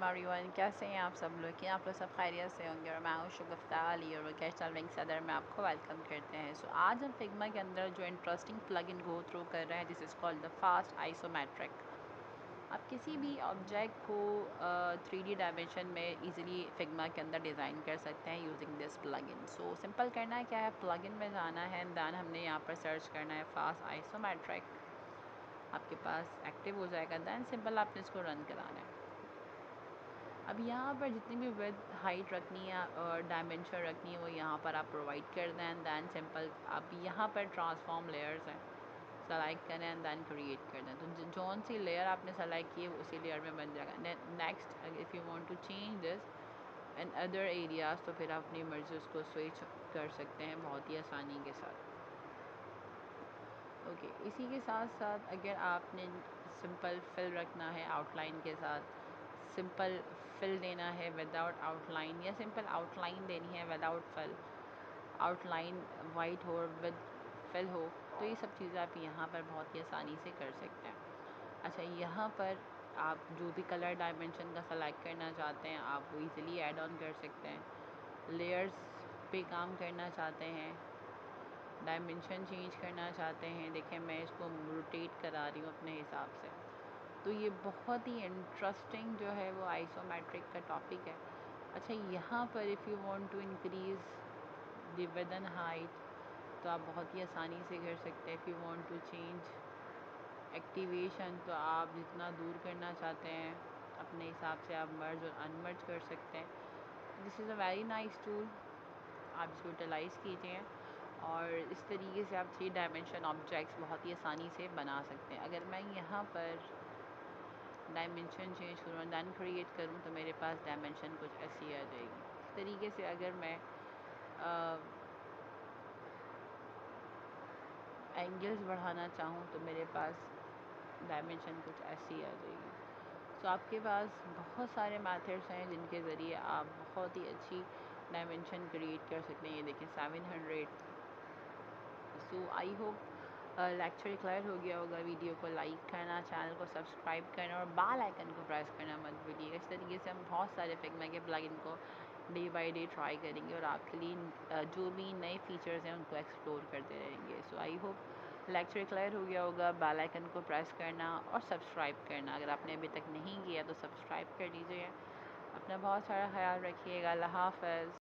वालेकुम एवरीवन, कैसे हैं आप सब लोग? कि आप लोग सब खैरियत से होंगे और मैं हूँ शुगुफ्ता अली और कैस्टल विंग सदर में आपको वेलकम करते हैं। सो आज हम फिग्मा के अंदर जो इंटरेस्टिंग प्लगइन गो थ्रू कर रहे हैं this is called the fast isometric. आप किसी भी ऑब्जेक्ट को 3D डायमेंशन में इजीली फिग्मा के अंदर डिज़ाइन कर सकते हैं using this plugin. So simple करना है क्या है, प्लगइन में जाना है, दैन हमने यहाँ पर सर्च करना है फास्ट आइसोमेट्रिक। आपके पास एक्टिव हो जाएगा, दैन सिंपल आपने इसको रन कराना है। अब यहाँ पर जितनी भी विड्थ हाइट रखनी है और डायमेंशन रखनी है वो यहाँ पर आप प्रोवाइड कर दें एंड दैन सिंपल आप यहाँ पर ट्रांसफॉर्म लेयर्स हैं सेलेक्ट करें एंड दैन क्रिएट कर दें। तो जौन सी लेयर आपने सेलेक्ट की है उसी लेयर में बन जाएगा। Next if you want to change this in other areas तो फिर आप अपनी मर्ज़ी उसको स्विच कर सकते हैं बहुत ही आसानी के साथ। ओके, इसी के साथ साथ अगर आपने सिंपल फिल रखना है आउटलाइन के साथ, सिंपल फिल देना है विदाउट आउटलाइन या सिंपल आउटलाइन देनी है विदाउट फिल, आउटलाइन वाइट हो विद फिल हो, तो ये सब चीज़ें आप यहाँ पर बहुत ही आसानी से कर सकते हैं। अच्छा, यहाँ पर आप जो भी कलर डायमेंशन का सेलेक्ट करना चाहते हैं आप वो ईज़िली ऐड ऑन कर सकते हैं। लेयर्स पे काम करना चाहते हैं, डायमेंशन चेंज करना चाहते हैं, देखें मैं इसको रोटेट करा रही हूँ अपने हिसाब से। तो ये बहुत ही इंटरेस्टिंग जो है वो आइसोमेट्रिक का टॉपिक है। अच्छा, यहाँ पर if you want to increase the width and height तो आप बहुत ही आसानी से कर सकते हैं। If you want to change activation तो आप जितना दूर करना चाहते हैं अपने हिसाब से आप मर्ज और अनमर्ज कर सकते हैं। This is a very nice tool, आप इसको यूटिलाइज़ कीजिए और इस तरीके से आप 3 डायमेंशन ऑब्जेक्ट्स बहुत ही आसानी से बना सकते हैं। अगर मैं यहाँ पर डायमेंशन चेंज करूँ दैन क्रिएट करूँ तो मेरे पास डायमेंशन कुछ ऐसी आ जाएगी। इस तरीके से अगर मैं एंगल्स बढ़ाना चाहूँ तो मेरे पास डायमेंशन कुछ ऐसी आ जाएगी। सो आपके पास बहुत सारे मेथड्स हैं जिनके ज़रिए आप बहुत ही अच्छी डायमेंशन क्रिएट कर सकते हैं। ये देखें 700। सो आई होप लेक्चर क्लियर हो गया होगा। वीडियो को लाइक करना, चैनल को सब्सक्राइब करना और बेल आइकन को प्रेस करना मत भूलिएगा। इस तरीके से हम बहुत सारे फिग्मा के प्लगइन को डे बाय डे ट्राई करेंगे और आपके लिए जो भी नए फीचर्स हैं उनको एक्सप्लोर करते रहेंगे। सो आई होप लेक्चर क्लियर हो गया होगा। बेल आइकन को प्रेस करना और सब्सक्राइब करना, अगर आपने अभी तक नहीं किया तो सब्सक्राइब कर लीजिए। अपना बहुत सारा ख्याल रखिएगा। अल्लाह हाफ़िज़।